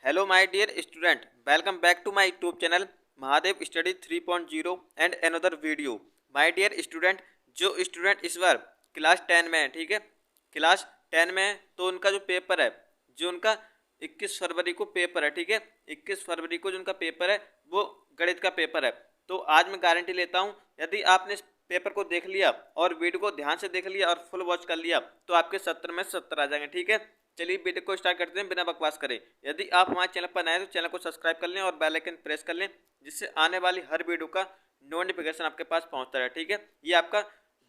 Hello my dear student, welcome back to my YouTube channel Mahadev study 3.0 and another video. My dear student, जो student इस बार class 10 में है, ठीक है, क्लास 10 में है, तो उनका जो पेपर है, जो उनका 21 फरवरी को पेपर है, ठीक है, 21 फरवरी को जो उनका पेपर है वो गणित का पेपर है। तो आज मैं गारंटी लेता हूँ, यदि आपने इस पेपर को देख लिया और वीडियो को ध्यान से देख लिया और फुल वॉच कर लिया तो आपके 70 में 70 आ जाएंगे। ठीक है, चलिए वीडियो को स्टार्ट करते हैं बिना बकवास करें। यदि आप हमारे चैनल पर नए हैं तो चैनल को सब्सक्राइब कर लें और बेल आइकन प्रेस कर लें, जिससे आने वाली हर वीडियो का नोटिफिकेशन आपके पास पहुंचता रहे। ठीक है, ये आपका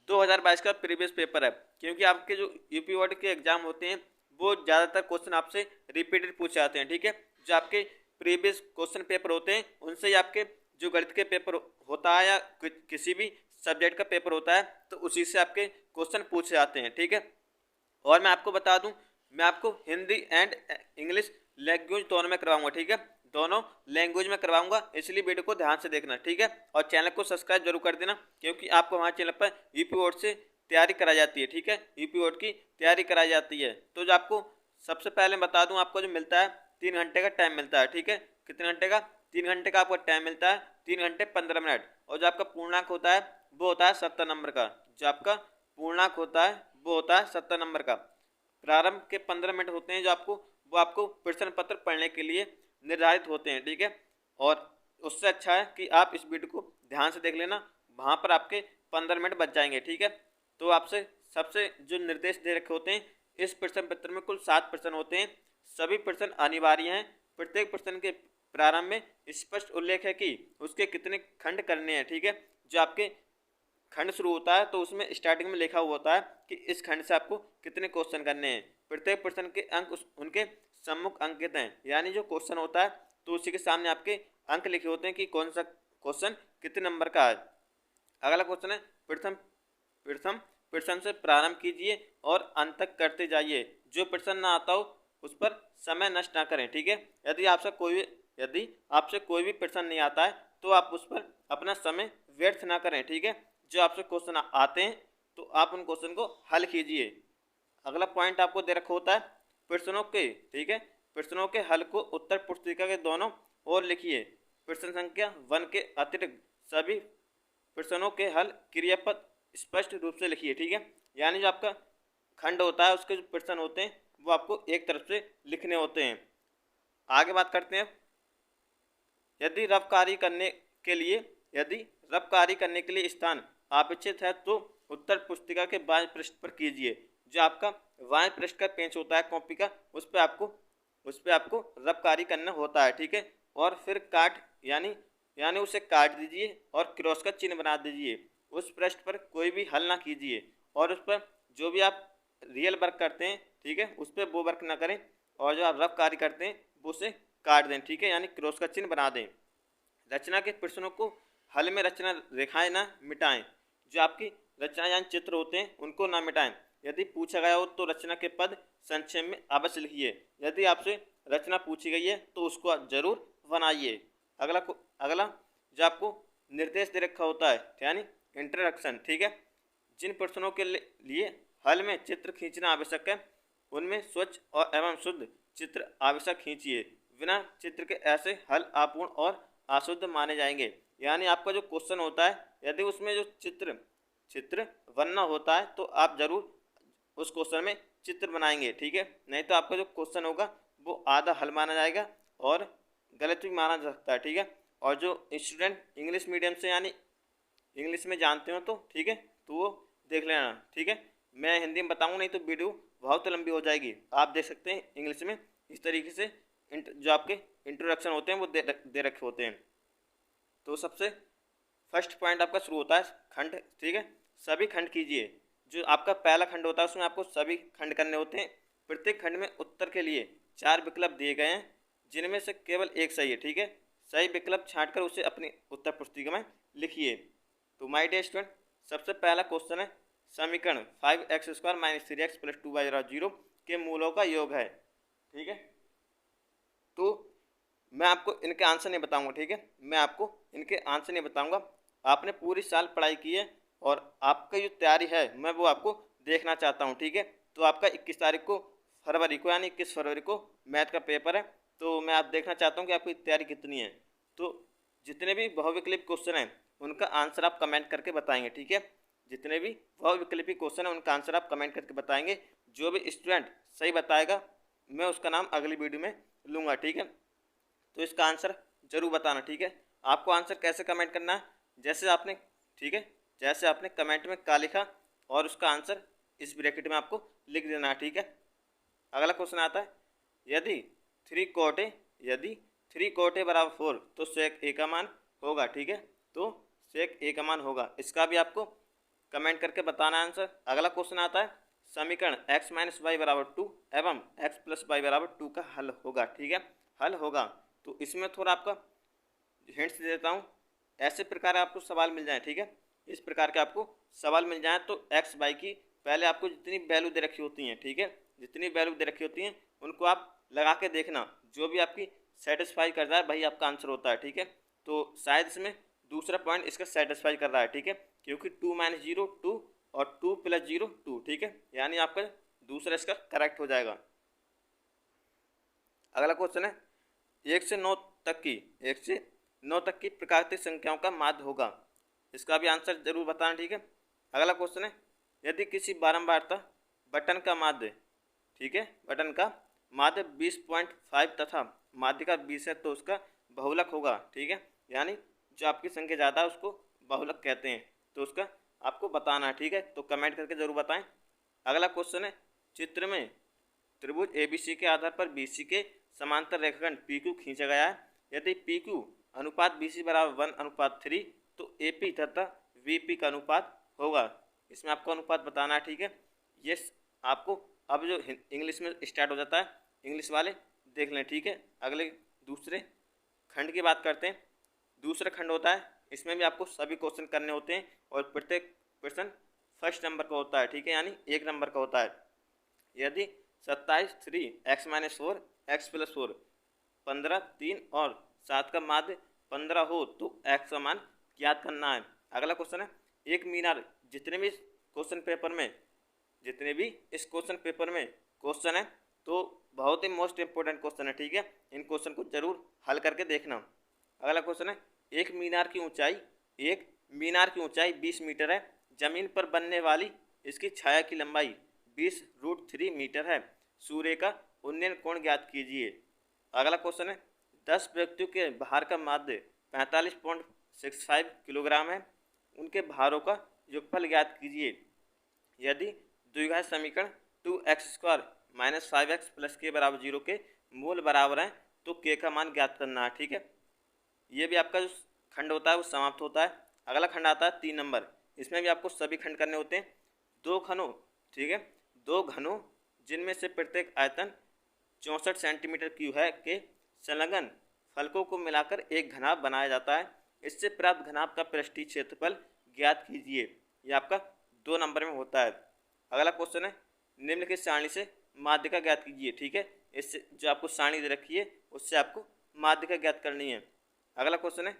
2022 का प्रीवियस पेपर है, क्योंकि आपके जो यूपी बोर्ड के एग्जाम होते हैं वो ज़्यादातर क्वेश्चन आपसे रिपीटेड पूछे जाते हैं। ठीक है, जो आपके प्रीवियस क्वेश्चन पेपर होते हैं उनसे ही आपके जो गणित के पेपर होता है या किसी भी सब्जेक्ट का पेपर होता है तो उसी से आपके क्वेश्चन पूछे जाते हैं। ठीक है, और मैं आपको बता दूं, मैं आपको हिंदी एंड इंग्लिश लैंग्वेज दोनों में करवाऊंगा। ठीक है, दोनों लैंग्वेज में करवाऊंगा, इसलिए वीडियो को ध्यान से देखना। ठीक है, और चैनल को सब्सक्राइब जरूर कर देना, क्योंकि आपको हमारे चैनल पर यूपी बोर्ड से तैयारी कराई जाती है। ठीक है, यूपी बोर्ड की तैयारी कराई जाती है। तो जो आपको सबसे पहले बता दूं, आपको जो मिलता है 3 घंटे का टाइम मिलता है। ठीक है, कितने घंटे का? 3 घंटे का आपको टाइम मिलता है, 3 घंटे 15 मिनट। और जो आपका पूर्णांक होता है वो होता है 70 नंबर का। जो आपका पूर्णांक होता है वो होता है 70 नंबर का। प्रारंभ के 15 मिनट होते हैं जो आपको प्रश्न पत्र पढ़ने के लिए निर्धारित होते हैं। ठीक है, और उससे अच्छा है कि आप इस वीडियो को ध्यान से देख लेना, वहाँ पर आपके 15 मिनट बच जाएंगे। ठीक है, तो आपसे सबसे जो निर्देश दे रखे होते हैं, इस प्रश्न पत्र में कुल 7 प्रश्न होते हैं। सभी प्रश्न अनिवार्य हैं। प्रत्येक प्रश्न के प्रारंभ में स्पष्ट उल्लेख है कि उसके कितने खंड करने हैं। ठीक है, जो आपके खंड शुरू होता है तो उसमें स्टार्टिंग में लिखा हुआ होता है कि इस खंड से आपको कितने क्वेश्चन करने हैं। प्रत्येक प्रश्न के अंक उनके सम्मुख अंकित हैं, यानी जो क्वेश्चन होता है तो उसी के सामने आपके अंक लिखे होते हैं कि कौन सा क्वेश्चन कितने नंबर का है। अगला क्वेश्चन है, प्रथम प्रथम प्रश्न से प्रारंभ कीजिए और अंत तक करते जाइए। जो प्रश्न ना आता हो उस पर समय नष्ट ना करें। ठीक है, यदि आपसे कोई भी प्रश्न नहीं आता है तो आप उस पर अपना समय व्यर्थ ना करें। ठीक है, जो आपसे क्वेश्चन आते हैं तो आप उन क्वेश्चन को हल कीजिए। अगला पॉइंट आपको दे रखा होता है प्रश्नों के, ठीक है, प्रश्नों के हल को उत्तर पुस्तिका के दोनों ओर लिखिए। प्रश्न संख्या 1 के अतिरिक्त सभी प्रश्नों के हल क्रियापद स्पष्ट रूप से लिखिए। ठीक है, यानी जो आपका खंड होता है उसके जो प्रश्न होते हैं वो आपको एक तरफ से लिखने होते हैं। आगे बात करते हैं, यदि रफ कार्य करने के लिए स्थान अपेक्षित है तो उत्तर पुस्तिका के बाएं पृष्ठ पर कीजिए। जो आपका बाएं पृष्ठ का पेज होता है कॉपी का, उस पर आपको रफ कार्य करना होता है। ठीक है, और फिर काट यानी उसे काट दीजिए और क्रॉस का चिन्ह बना दीजिए। उस पृष्ठ पर कोई भी हल ना कीजिए और उस पर जो भी आप रियल वर्क करते हैं, ठीक है, उस पर वो वर्क ना करें, और जो आप रफ कार्य करते हैं वो उसे काट दें। ठीक है, यानी क्रॉस का चिन्ह बना दें। रचना के प्रश्नों को हल में रचना रेखाएं ना मिटाएं। जो आपकी रचना यानी चित्र होते हैं उनको ना मिटाएं। यदि पूछा गया हो तो रचना के पद संक्षेप में अवश्य लिखिए। यदि आपसे रचना पूछी गई है तो उसको जरूर बनाइए। अगला जो आपको निर्देश दे रखा होता है यानी इंट्रोडक्शन। ठीक है, जिन प्रश्नों के लिए हल में चित्र खींचना आवश्यक है उनमें स्वच्छ और एवं शुद्ध चित्र आवश्यक खींचिए। बिना चित्र के ऐसे हल अपूर्ण और अशुद्ध माने जाएंगे। यानी आपका जो क्वेश्चन होता है यदि उसमें जो चित्र बनना होता है तो आप जरूर उस क्वेश्चन में चित्र बनाएंगे। ठीक है, नहीं तो आपका जो क्वेश्चन होगा वो आधा हल माना जाएगा और गलत भी माना जा सकता है। ठीक है, और जो स्टूडेंट इंग्लिश मीडियम से यानी इंग्लिश में जानते हो तो ठीक है, तो वो देख लेना। ठीक है, मैं हिंदी में बताऊँगा नहीं तो वीडियो बहुत लंबी हो जाएगी। आप देख सकते हैं इंग्लिश में इस तरीके से जो आपके इंट्रोडक्शन होते हैं वो दे रखे होते हैं। तो सबसे फर्स्ट पॉइंट आपका शुरू होता है खंड। ठीक है, सभी खंड कीजिए। जो आपका पहला खंड होता है उसमें आपको सभी खंड करने होते हैं। प्रत्येक खंड में उत्तर के लिए 4 विकल्प दिए गए हैं, जिनमें से केवल एक सही है। ठीक है, सही विकल्प छांटकर उसे अपनी उत्तर पुस्तिका में लिखिए। तो माय डियर स्टूडेंट, सबसे पहला क्वेश्चन है, समीकरण 5x² - 3x + 2y 0 के मूलों का योग है। ठीक है, तो मैं आपको इनके आंसर नहीं बताऊंगा। ठीक है, मैं आपको इनके आंसर नहीं बताऊंगा। आपने पूरी साल पढ़ाई की है और आपका जो तैयारी है मैं वो आपको देखना चाहता हूँ। ठीक है, तो आपका 21 तारीख को फरवरी को यानी 21 फरवरी को मैथ का पेपर है। तो मैं आप देखना चाहता हूँ कि आपकी तैयारी कितनी है। तो जितने भी बहुविकल्प क्वेश्चन हैं उनका आंसर आप कमेंट करके बताएंगे, ठीक है। जितने भी बहुविकल्पी क्वेश्चन हैं उनका आंसर आप कमेंट करके बताएंगे। जो भी स्टूडेंट सही बताएगा मैं उसका नाम अगली वीडियो में लूँगा, ठीक है। तो इसका आंसर जरूर बताना, ठीक है। आपको आंसर कैसे कमेंट करना है, जैसे आपने, ठीक है, जैसे आपने कमेंट में क्या लिखा और उसका आंसर इस ब्रैकेट में आपको लिख देना है, ठीक है। अगला क्वेश्चन आता है, यदि यदि थ्री कोटे बराबर 4 तो सेक ए का मान होगा, ठीक है। तो सेक ए का मान होगा, इसका भी आपको कमेंट करके बताना आंसर। अगला क्वेश्चन आता है, समीकरण x माइनस वाई बराबर 2 एवं x प्लस वाई बराबर 2 का हल होगा, ठीक है। हल होगा, तो इसमें थोड़ा आपका हिंट्स दे देता हूँ। ऐसे प्रकार आपको सवाल मिल जाए, ठीक है, इस प्रकार के आपको सवाल मिल जाए तो एक्स वाई की पहले आपको जितनी वैल्यू दे रखी होती हैं, ठीक है, जितनी वैल्यू दे रखी होती हैं उनको आप लगा के देखना, जो भी आपकी सेटिस्फाई कर रहा है वही आपका आंसर होता है, ठीक है। तो शायद इसमें दूसरा पॉइंट इसका सेटिस्फाई कर रहा है, ठीक है, क्योंकि 2 माइनस 0 2 और 2 प्लस 0 2, ठीक है, यानी आपका दूसरा इसका करेक्ट हो जाएगा। अगला क्वेश्चन है, 1 से 9 तक की 1 से 9 तक की प्राकृतिक संख्याओं का माध्य होगा, इसका भी आंसर जरूर बताना, ठीक है। अगला क्वेश्चन है, यदि किसी बारंबारता बटन का माध्य, ठीक है, बटन का माध्य 20.5 तथा माध्य का 20 है तो उसका बहुलक होगा, ठीक है, यानी जो आपकी संख्या ज़्यादा है उसको बहुलक कहते हैं, तो उसका आपको बताना है, ठीक है। तो कमेंट करके जरूर बताएं। अगला क्वेश्चन है, चित्र में त्रिभुज ABC के आधार पर BC के समांतर रेखाखंड PQ खींचा गया है। यदि PQ अनुपात BC बराबर 1:3 तो AP तथा VP का अनुपात होगा, इसमें आपको अनुपात बताना है, ठीक है। ये आपको अब जो इंग्लिश में स्टार्ट हो जाता है, इंग्लिश वाले देख लें, ठीक है। अगले दूसरे खंड की बात करते हैं। दूसरा खंड होता है, इसमें भी आपको सभी क्वेश्चन करने होते हैं और प्रत्येक क्वेश्चन फर्स्ट नंबर का होता है, ठीक है, यानी 1 नंबर का होता है। यदि 27 3 x माइनस 4 एक्स प्लस 4 15 3 और 7 का माध्य 15 हो तो x का मान ज्ञात करना है। अगला क्वेश्चन है, एक मीनार जितने भी इस क्वेश्चन पेपर में क्वेश्चन है तो बहुत ही मोस्ट इंपॉर्टेंट क्वेश्चन है, ठीक है, इन क्वेश्चन को जरूर हल करके देखना। अगला क्वेश्चन है, एक मीनार की ऊंचाई 20 मीटर है, जमीन पर बनने वाली इसकी छाया की लंबाई 20√3 मीटर है, सूर्य का उन्नयन कोण ज्ञात कीजिए। अगला क्वेश्चन है, 10 व्यक्तियों के भार का माध्य 45.65 किलोग्राम है, उनके भारों का योगफल ज्ञात कीजिए। यदि द्विघात समीकरण 2x² minus 5x plus k बराबर 0 के मूल बराबर हैं तो k का मान ज्ञात करना है, ठीक है। ये भी आपका जो खंड होता है वो समाप्त होता है। अगला खंड आता है 3 नंबर, इसमें भी आपको सभी खंड करने होते हैं। दो घनों, ठीक है, दो घनों जिनमें से प्रत्येक आयतन 64 सेंटीमीटर क्यूब है के संलग्न फलकों को मिलाकर एक घनाभ बनाया जाता है, इससे प्राप्त घनाभ का पृष्ठीय क्षेत्रफल ज्ञात कीजिए। ये आपका 2 नंबर में होता है। अगला क्वेश्चन है, निम्नलिखित सारणी से माध्यिका ज्ञात कीजिए, ठीक है, इससे जो आपको सारणी दे रखी है उससे आपको माध्यिका ज्ञात करनी है। अगला क्वेश्चन है,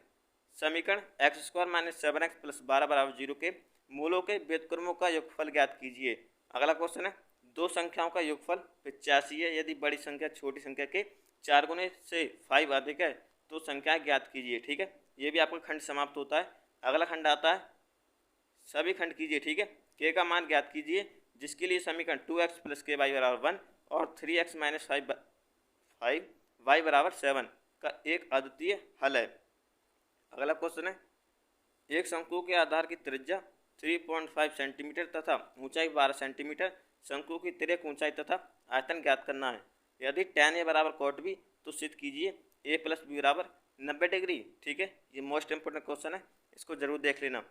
समीकरण x² माइनस 7x प्लस 12 बराबर 0 के मूलों के व्युत्क्रमों का योगफल ज्ञात कीजिए। अगला क्वेश्चन है, दो संख्याओं का योगफल 85 है, यदि बड़ी संख्या छोटी संख्या के 4 गुने से 5 अधिक है तो संख्या ज्ञात कीजिए, ठीक है। ये भी आपका खंड समाप्त होता है। अगला खंड आता है, सभी खंड कीजिए, ठीक है, k का मान ज्ञात कीजिए, जिसके लिए समीकरण 2x प्लस k वाई बराबर 1 और 3x माइनस 5 वाई बराबर 7 का एक अद्वितीय हल है। अगला क्वेश्चन है, एक शंकु के आधार की त्रिज्या 3.5 सेंटीमीटर तथा ऊंचाई 12 सेंटीमीटर, शंकु की तिर्यक ऊंचाई तथा आयतन ज्ञात करना है। यदि tan a बराबर cot b तो सिद्ध कीजिए a प्लस बी बराबर 90 डिग्री, ठीक है। ये मोस्ट इंपोर्टेंट क्वेश्चन है, इसको जरूर देख लेना।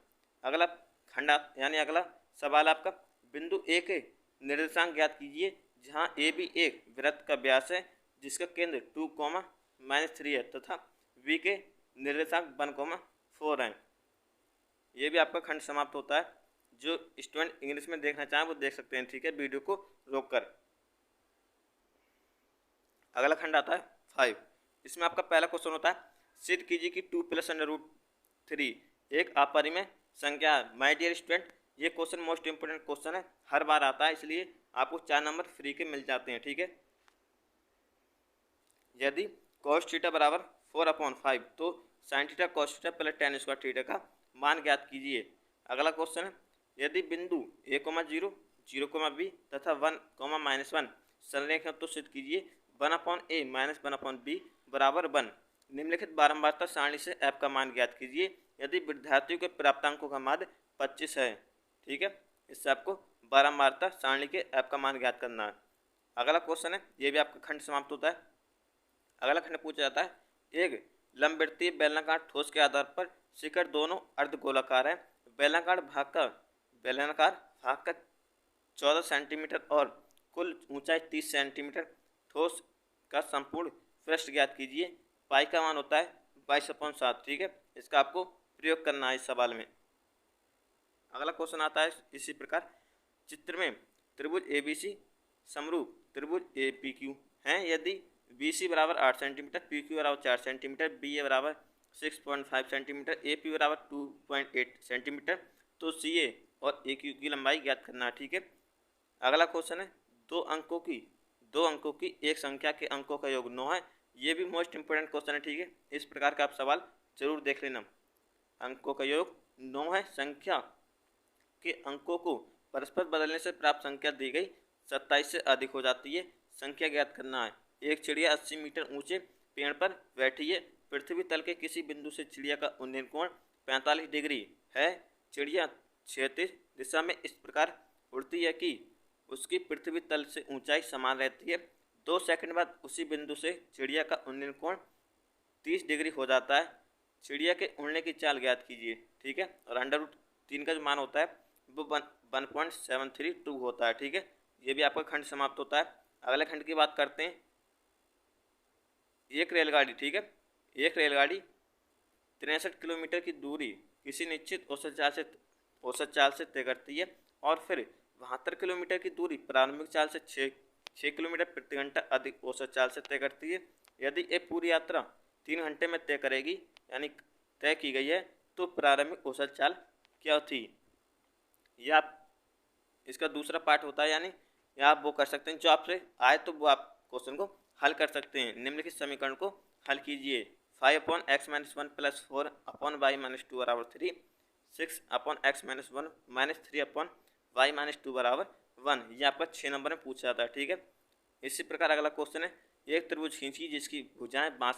अगला खंड यानी अगला सवाल आपका, बिंदु ए के निर्देशांक ज्ञात कीजिए, जहां ए बी एक वृत्त का व्यास है जिसका केंद्र 2, -3 है तथा बी के निर्देशांक 1, 4 हैं। ये भी आपका खंड समाप्त होता है। जो स्टूडेंट इंग्लिश में देखना चाहें वो देख सकते हैं, ठीक है, वीडियो को रोककर। अगला खंड आता है 5, इसमें आपका पहला क्वेश्चन होता है, सिद्ध कीजिए कि 2 + √3 एक अपरिमेय संख्या है। माय डियर स्टूडेंट, ये क्वेश्चन मोस्ट इंपोर्टेंट क्वेश्चन है, हर बार आता है, इसलिए आपको 4 नंबर फ्री के मिल जाते हैं, ठीक है। यदि कॉस थीटा बराबर 4/5 तो sine theta cos theta plus tan square theta का मान ज्ञात कीजिए। अगला क्वेश्चन है, यदि बिंदु a,0 0,b तथा 1,-1 संरेखण तो सिद्ध कीजिए 1/a माइनस 1/b बराबर 1। निम्नलिखित बारंबारता सारणी से f का मान ज्ञात कीजिए यदि विद्यार्थियों के प्राप्तांकों का मान 25 है। ठीक है, इससे आपको बारंबारता सारणी के f का मान ज्ञात करना है। अगला क्वेश्चन है, ये भी आपका खंड समाप्त होता है। अगला खंड पूछा जाता है, एक लंबवृत्तीय बेलनाकार ठोस के आधार पर शिखर दोनों अर्धगोलाकार है। बेलनाकार भाग का 14 सेंटीमीटर और कुल ऊंचाई 30 सेंटीमीटर। ठोस का संपूर्ण पृष्ठ ज्ञात कीजिए। पाई का मान होता है 22/7। ठीक है, इसका आपको प्रयोग करना है इस सवाल में। अगला क्वेश्चन आता है इसी प्रकार, चित्र में त्रिभुज ABC समरूप त्रिभुज APQ हैं। यदि BC बराबर 8 सेंटीमीटर, PQ बराबर 4 सेंटीमीटर, BA बराबर 6.5 सेंटीमीटर, AP बराबर 2.8 सेंटीमीटर, तो CA और AQ की लंबाई ज्ञात करना है। ठीक है, अगला क्वेश्चन है, दो अंकों की एक संख्या के अंकों का योग 9 है। ये भी मोस्ट इंपोर्टेंट क्वेश्चन है। ठीक है, इस प्रकार का आप सवाल जरूर देख लेना। अंकों का योग 9 है, संख्या के अंकों को परस्पर बदलने से प्राप्त संख्या दी गई 27 से अधिक हो जाती है। संख्या ज्ञात करना है। एक चिड़िया 80 मीटर ऊंचे पेड़ पर बैठी है। पृथ्वी तल के किसी बिंदु से चिड़िया का उन्नयन कोण 45 डिग्री है। चिड़िया क्षैतिज दिशा में इस प्रकार उड़ती है कि उसकी पृथ्वी तल से ऊंचाई समान रहती है। 2 सेकंड बाद उसी बिंदु से चिड़िया का उन्नयन कोण 30 डिग्री हो जाता है। चिड़िया के उड़ने की चाल ज्ञात कीजिए। ठीक है, और √3 का जो मान होता है वो 1.732 होता है। ठीक है, ये भी आपका खंड समाप्त होता है। अगले खंड की बात करते हैं, एक रेलगाड़ी। ठीक है, एक रेलगाड़ी 63 किलोमीटर की दूरी किसी निश्चित औसत चाल से तय करती है और फिर 72 किलोमीटर की दूरी प्रारंभिक चाल से 6 किलोमीटर प्रति घंटा अधिक औसत चाल से तय करती है। यदि ये पूरी यात्रा 3 घंटे में तय करेगी यानी तय की गई है तो प्रारंभिक औसत चाल क्या थी। या आप इसका दूसरा पार्ट होता है, यानी या आप वो कर सकते हैं जो आपसे आए तो वो आप क्वेश्चन को हल कर सकते हैं। निम्नलिखित समीकरण को हल कीजिए। 5/x-1 + 4/y-2 बराबर 3, 6/x-1 - 3/y-2 बराबर 1। ये आपका 6 नंबर में पूछा जाता है। ठीक है, इसी प्रकार अगला क्वेश्चन है, एक त्रिभुज खींचिए जिसकी भुजाएं 5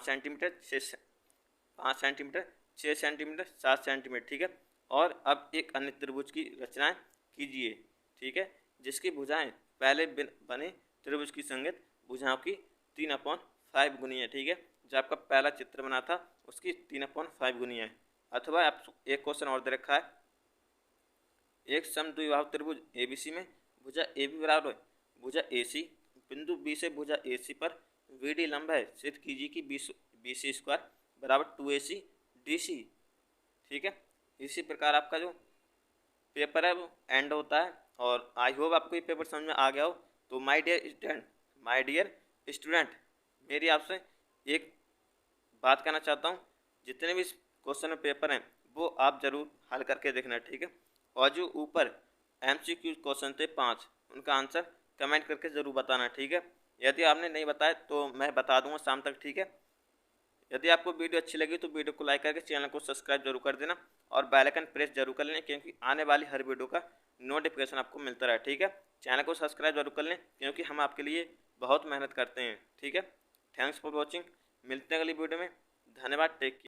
सेंटीमीटर, 6 सेंटीमीटर, 7 सेंटीमीटर। ठीक है, और अब एक अन्य त्रिभुज की रचना कीजिए। ठीक है, जिसकी भुजाएं पहले बने त्रिभुज की संगत भुजाओं की 3/5 गुनी है। ठीक है, जो आपका पहला चित्र बना था उसकी 3/5 गुनी है। अथवा आप एक क्वेश्चन और दे रखा है, एक समद्विबाहु त्रिभुज ABC में भुजा AB बराबर भुजा AC, बिंदु B से भुजा AC पर VD लंब है। सिद्ध कीजिए कि BC² बराबर 2AC DC। ठीक है, इसी प्रकार आपका जो पेपर है वो एंड होता है। और आई होप आपको ये पेपर समझ में आ गया हो। तो माय डियर स्टूडेंट, मेरी आपसे एक बात कहना चाहता हूँ, जितने भी क्वेश्चन में पेपर हैं वो आप ज़रूर हल करके देखना। ठीक है, और जो ऊपर MCQ क्वेश्चन थे 5, उनका आंसर कमेंट करके ज़रूर बताना। ठीक है, यदि आपने नहीं बताया तो मैं बता दूंगा शाम तक। ठीक है, यदि आपको वीडियो अच्छी लगी तो वीडियो को लाइक करके चैनल को सब्सक्राइब जरूर कर देना और बेल आइकन प्रेस जरूर कर लें, क्योंकि आने वाली हर वीडियो का नोटिफिकेशन आपको मिलता रहे। ठीक है, चैनल को सब्सक्राइब जरूर कर लें क्योंकि हम आपके लिए बहुत मेहनत करते हैं। ठीक है, थैंक्स फॉर वॉचिंग। मिलते हैं अगली वीडियो में। धन्यवाद, टेक केयर।